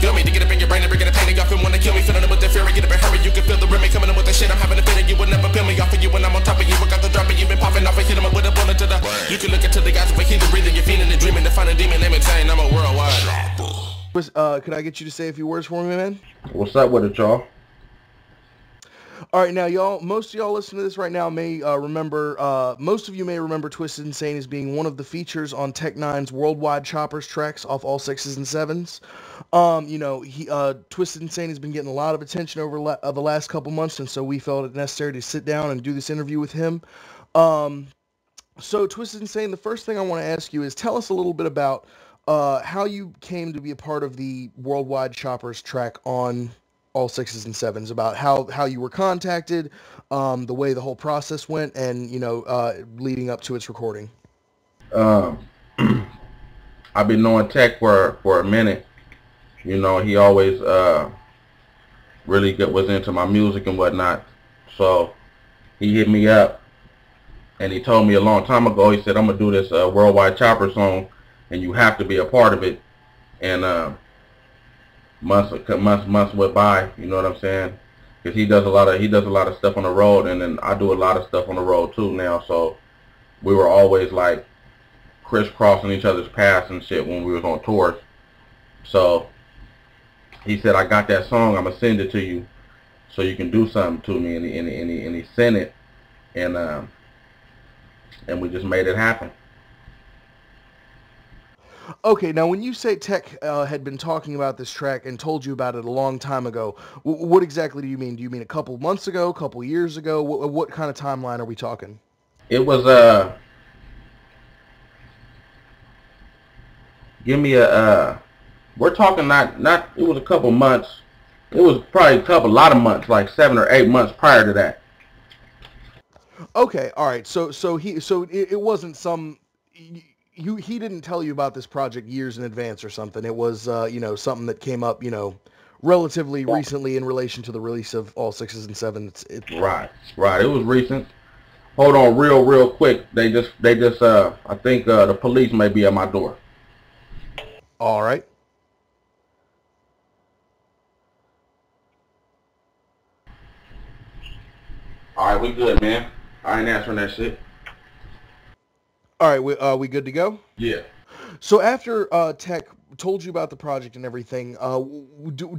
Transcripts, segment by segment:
feel me? To get up in your brain and bring it a pain. Y'all feel wanna kill me, feeling it with the fury. Get up and hurry, you can feel the rim coming in with the shit. I'm having a feeling you will never feel me off of you when I'm on top of you. I got the drop and you been popping off and hit 'em up with a bullet to the. You can look into the guys but he's breathing, you're feeling and dreaming to find a demon name insane. I'm a worldwide. Could I get you to say a few words for me, man? What's up with it, y'all? All right, now, y'all, most of y'all listening to this right now may remember, most of you may remember Twisted Insane as being one of the features on Tech N9ne's Worldwide Choppers tracks off all 6s and 7s. You know, Twisted Insane has been getting a lot of attention over the last couple months, and so we felt it necessary to sit down and do this interview with him. So, Twisted Insane, the first thing I want to ask you is tell us a little bit about how you came to be a part of the Worldwide Choppers track on all 6s and 7s, about how you were contacted, the way the whole process went, and, you know, leading up to its recording. I've been knowing Tech for a minute. You know, he always really was into my music and whatnot. So he hit me up, and he told me a long time ago, he said, I'm going to do this Worldwide Chopper song, and you have to be a part of it. And months went by, you know what I'm saying? Because he does a lot of stuff on the road, and then I do a lot of stuff on the road too now. So we were always like crisscrossing each other's paths and shit when we was on tours. So he said, I got that song, I'm gonna send it to you so you can do something to me, and he sent it, and we just made it happen. Okay, now when you say Tech had been talking about this track and told you about it a long time ago, what exactly do you mean? Do you mean a couple months ago, a couple years ago? What kind of timeline are we talking? It was we're talking not it was a couple months. It was probably a lot of months, like 7 or 8 months prior to that. Okay, all right. So it wasn't some. He didn't tell you about this project years in advance or something. It was, you know, something that came up, you know, relatively recently in relation to the release of all 6s and 7s. Right. It was recent. Hold on, real quick. They just, I think the police may be at my door. All right. All right, we good, man. I ain't answering that shit. All right, we good to go? Yeah. So after Tech told you about the project and everything,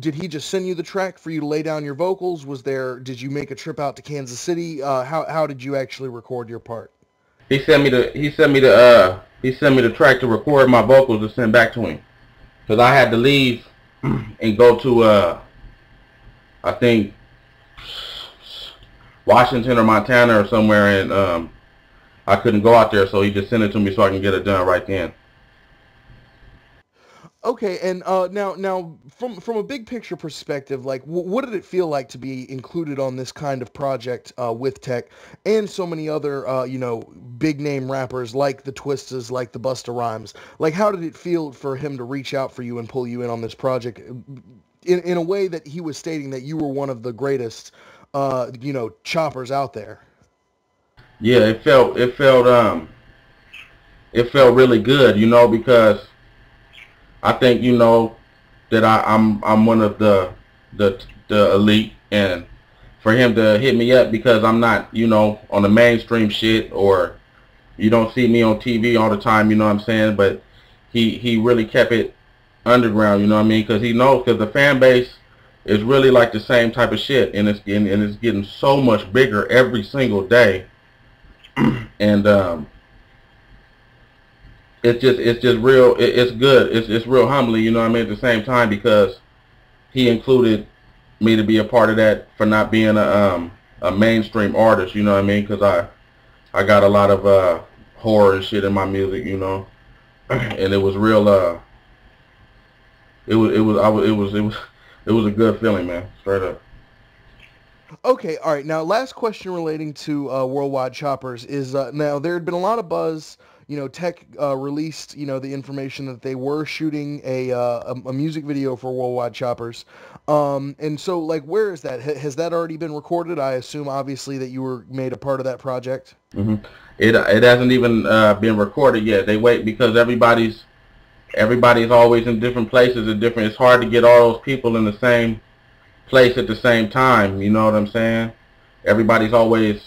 did he just send you the track for you to lay down your vocals? Did you make a trip out to Kansas City? How did you actually record your part? He sent me the track to record my vocals to send back to him, because I had to leave and go to I think Washington or Montana or somewhere, and I couldn't go out there, so he just sent it to me so I can get it done right then. Okay, and now from a big picture perspective, like what did it feel like to be included on this kind of project with Tech and so many other you know, big name rappers like the Twistas, like the Busta Rhymes? Like, how did it feel for him to reach out for you and pull you in on this project in a way that he was stating that you were one of the greatest you know, choppers out there? Yeah, it felt really good, you know, because I think, you know, that I'm one of the elite, and for him to hit me up because I'm not, you know, on the mainstream shit, or you don't see me on TV all the time, you know what I'm saying, but he really kept it underground, you know what I mean, because he knows, because the fan base is really like the same type of shit, and it's getting so much bigger every single day. And it's just real. It's good. It's real humbling, you know what I mean, at the same time, because he included me to be a part of that for not being a mainstream artist, you know what I mean, because I got a lot of horror and shit in my music, you know, and it was real. It was a good feeling, man, straight up. Okay, all right. Now, last question relating to Worldwide Choppers is, now there had been a lot of buzz. You know, Tech released, you know, the information that they were shooting a music video for Worldwide Choppers. And so, like, where is that? Has that already been recorded? I assume, obviously, that you were made a part of that project. Mm-hmm. It hasn't even been recorded yet. They wait because everybody's everybody's always in different places and different. It's hard to get all those people in the same place at the same time. You know what I'm saying? Everybody's always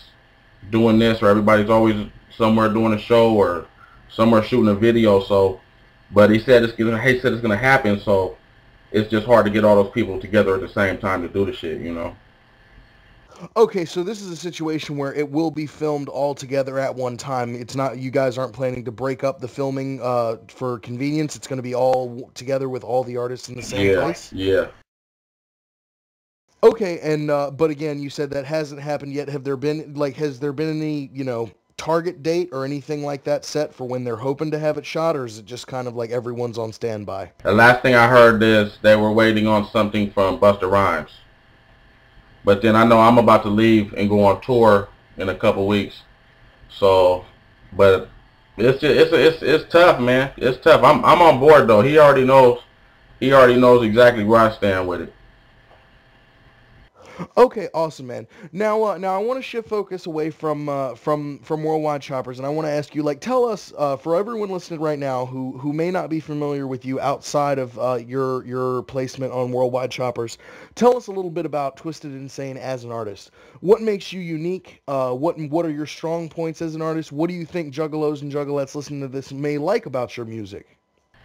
doing this, or everybody's always somewhere doing a show or somewhere shooting a video. So, but he said it's gonna happen. So it's just hard to get all those people together at the same time to do the shit. You know? Okay, so this is a situation where it will be filmed all together at one time. It's not, you guys aren't planning to break up the filming for convenience. It's going to be all together with all the artists in the same place? Yeah. Okay, and but again, you said that hasn't happened yet. Has there been any, target date or anything like that set for when they're hoping to have it shot, or is it just kind of like everyone's on standby? The last thing I heard is they were waiting on something from Busta Rhymes. But then I know I'm about to leave and go on tour in a couple weeks. So, but it's tough, man. It's tough. I'm on board though. He already knows exactly where I stand with it. Okay, awesome, man. Now I want to shift focus away from Worldwide Choppers, and I want to ask you, tell us, for everyone listening right now who may not be familiar with you outside of your placement on Worldwide Choppers, tell us a little bit about Twisted Insane as an artist. What makes you unique? What are your strong points as an artist? What do you think juggalos and juggalettes listening to this may like about your music?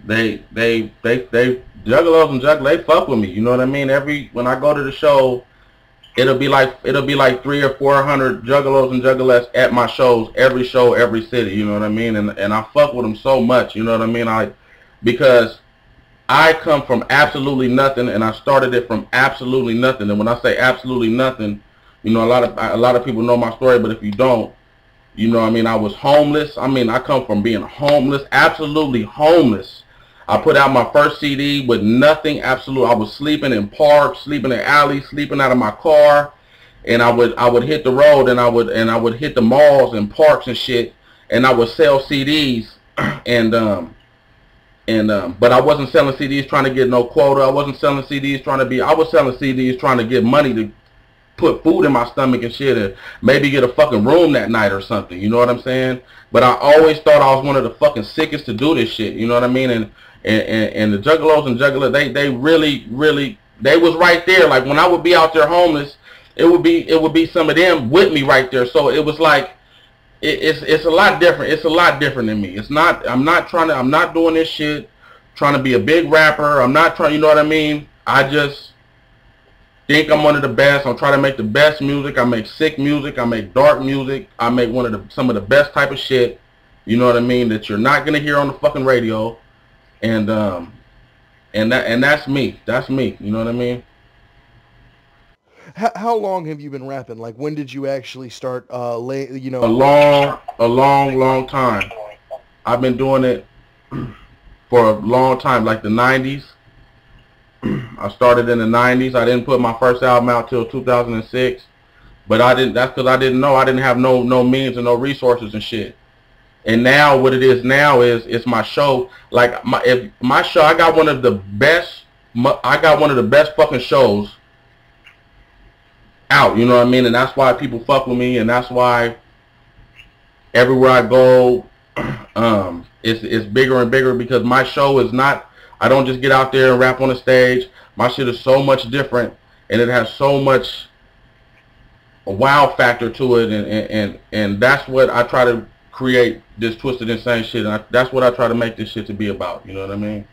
They juggalos and juggalettes, they fuck with me. You know what I mean? When I go to the show, it'll be like 300 or 400 juggalos and juggalettes at my shows, every show, every city. You know what I mean? And I fuck with them so much. You know what I mean? Because I come from absolutely nothing, and I started it from absolutely nothing. And when I say absolutely nothing, a lot of people know my story, but if you don't, I was homeless. I come from being homeless, absolutely homeless. I put out my first CD with nothing, absolute. I was sleeping in parks, sleeping in alleys, sleeping out of my car, and I would hit the road, and I would hit the malls and parks and shit, and I would sell CDs, but I wasn't selling CDs trying to get no quota. I wasn't selling CDs I was selling CDs trying to get money to put food in my stomach and shit, and maybe get a fucking room that night or something. You know what I'm saying? But I always thought I was one of the fucking sickest to do this shit. You know what I mean? And the juggalos and juggalettes, they really, they was right there. Like when I would be out there homeless, it would be some of them with me right there. So it was like, it's a lot different. It's a lot different than me. I'm not doing this shit trying to be a big rapper. I'm not trying, you know what I mean? I just think I'm one of the best. I'm trying to make the best music. I make sick music. I make dark music. I make some of the best type of shit, you know what I mean, that you're not gonna hear on the fucking radio. And that's me. That's me. You know what I mean? How long have you been rapping? Like, when did you actually start? A long time. I've been doing it for a long time, like the 90s. I started in the 90s. I didn't put my first album out till 2006, but that's because I didn't know. I didn't have no means and no resources and shit. And now what it is now is it's my show. Like my show, I got one of the best fucking shows out. You know what I mean? And that's why people fuck with me, and that's why everywhere I go, it's bigger and bigger, because my show is not. I don't just get out there and rap on the stage. My shit is so much different, and it has so much wow factor to it, and that's what I try to create, this Twisted Insane shit, and that's what I try to make this shit to be about. You know what I mean?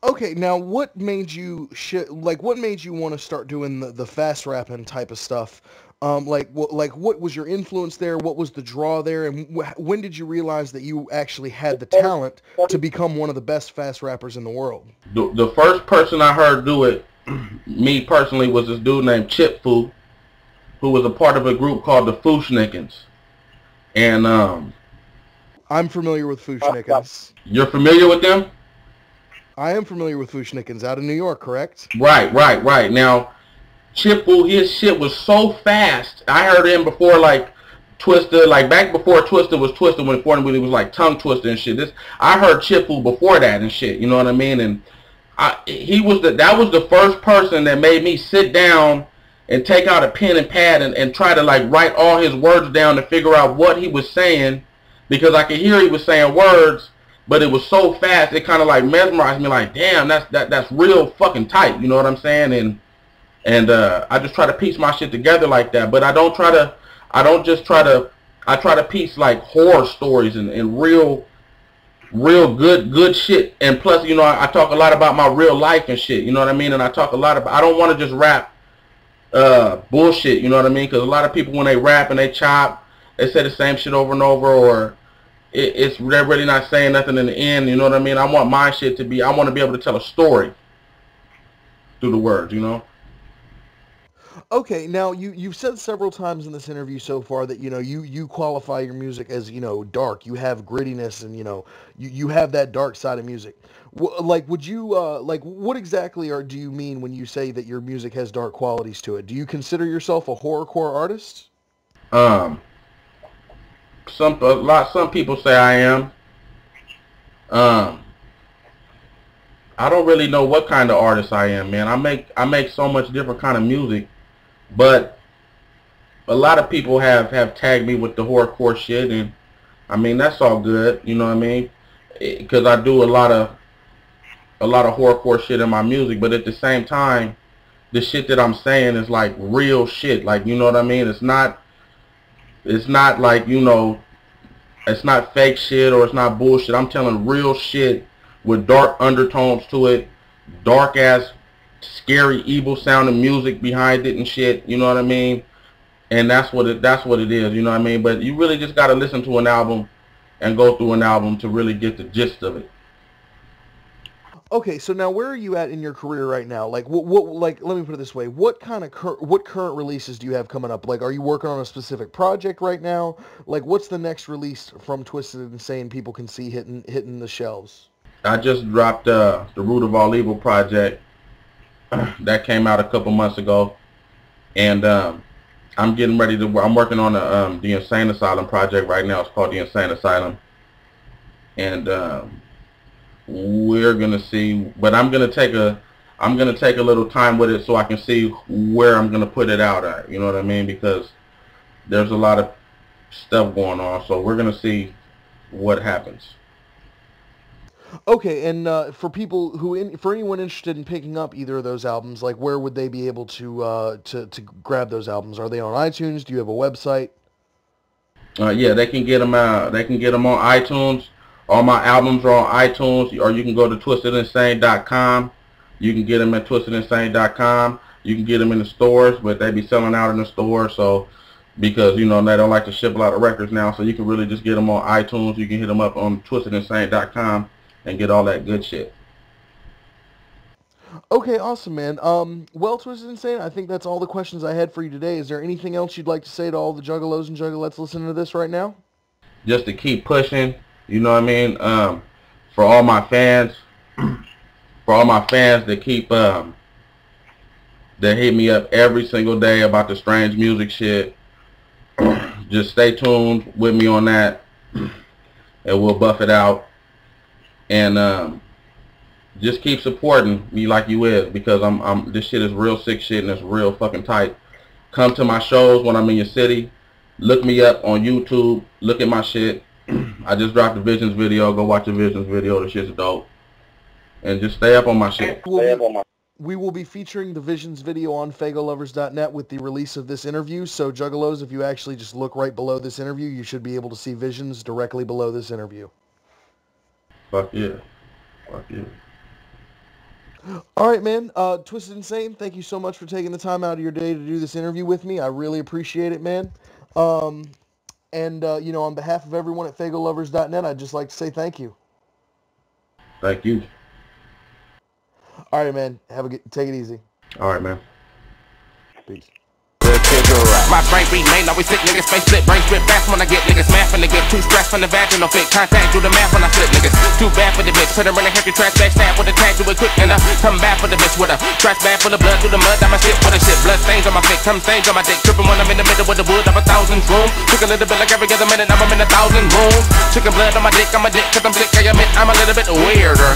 Okay, now what made you want to start doing the fast rapping type of stuff? What was your influence there? What was the draw there? And when did you realize that you actually had the talent to become one of the best fast rappers in the world? The first person I heard do it, me personally, was this dude named Chip Fu, who was a part of a group called the Fushnikins. And I'm familiar with Fushnikins. You're familiar with them? I am familiar with Fushnikins, out of New York, correct? Right. Now, Chip Fu, his shit was so fast. I heard him before, like Twister, like back before Twister was Twister, when it was like tongue twister and shit. I heard Chip Fu before that and shit. You know what I mean? And that was the first person that made me sit down and take out a pen and pad and try to like write all his words down to figure out what he was saying, because I could hear he was saying words, but it was so fast, it kind of like mesmerized me, like, damn, that's real fucking tight, you know what I'm saying? And I just try to piece my shit together like that, but I try to piece like horror stories and real good shit. And plus, you know, I talk a lot about my real life and shit, you know what I mean? And I talk a lot about, I don't want to just rap bullshit, you know what I mean? Because a lot of people, when they rap and they chop, they say the same shit over and over, or they're really not saying nothing in the end, you know what I mean? I want my shit to be, I want to be able to tell a story through the words, you know? Okay, now you've said several times in this interview so far that, you know, you qualify your music as, you know, dark. You have grittiness, and, you know, you have that dark side of music. Like, would you, like, what exactly do you mean when you say that your music has dark qualities to it? Do you consider yourself a horrorcore artist? Some people say I am. I don't really know what kind of artist I am, man. I make so much different kind of music, but a lot of people have tagged me with the horrorcore shit, and I mean, that's all good, you know what I mean? Because I do a lot of horrorcore shit in my music, but at the same time, the shit that I'm saying is like real shit, like, you know what I mean? It's not like, you know, it's not fake shit or it's not bullshit. I'm telling real shit with dark undertones to it, dark ass, scary, evil sounding music behind it and shit, you know what I mean? And that's what it is, you know what I mean? But you really just gotta listen to an album and go through an album to really get the gist of it. Okay, so now where are you at in your career right now? Like, what like, let me put it this way: what kind of what current releases do you have coming up? Like, are you working on a specific project right now? Like, what's the next release from Twisted Insane people can see hitting the shelves? I just dropped the Root of All Evil project that came out a couple months ago, and I'm getting ready to. I'm working on the Insane Asylum project right now. It's called the Insane Asylum, and we're gonna see. But I'm gonna take a little time with it so I can see where I'm gonna put it out at. You know what I mean? Because there's a lot of stuff going on, so we're gonna see what happens. Okay, and for people for anyone interested in picking up either of those albums, like, where would they be able to grab those albums? Are they on iTunes? Do you have a website? Yeah, they can get them out. They can get them on iTunes. All my albums are on iTunes, or you can go to TwistedInsane.com. You can get them at TwistedInsane.com. You can get them in the stores, but they be selling out in the store. So, because, you know, they don't like to ship a lot of records now, so you can really just get them on iTunes. You can hit them up on TwistedInsane.com and get all that good shit. Okay, awesome, man. Well, Twisted Insane, I think that's all the questions I had for you today. Is there anything else you'd like to say to all the juggalos and juggalettes listening to this right now? Just to keep pushing, you know what I mean? For all my fans, that keep that hit me up every single day about the strange music shit, just stay tuned with me on that, and we'll buff it out. And just keep supporting me like you is, because this shit is real sick shit and it's real fucking tight. Come to my shows when I'm in your city. Look me up on YouTube. Look at my shit. I just dropped the Visions video. Go watch the Visions video. The shit's dope. And just stay up on my shit. We will be featuring the Visions video on FagoLovers.net with the release of this interview. So, juggalos, if you actually just look right below this interview, you should be able to see Visions directly below this interview. Fuck yeah. Fuck yeah. All right, man. Twisted Insane, thank you so much for taking the time out of your day to do this interview with me. I really appreciate it, man. You know, on behalf of everyone at FagoLovers.net, I'd just like to say thank you. Thank you. All right, man. Take it easy. All right, man. Peace. My brain remain always sick, niggas face split, brain split fast when I get niggas mad finna get too stressed from the vaginal fit. Contact, do the math when I slip niggas. Too bad for the bitch, put her in a heavy trash bag, stab with a tag, do it quick and come back for the bitch with a trash bag full of blood through the mud. Down my shit for the shit, blood stains on my face, come stains on my dick, tripping when I'm in the middle with the wood of 1,000 rooms. Took a little bit like every other minute, now I'm in 1,000 rooms. Chicken blood on my dick, cause I'm sick, I admit I'm a little bit weirder.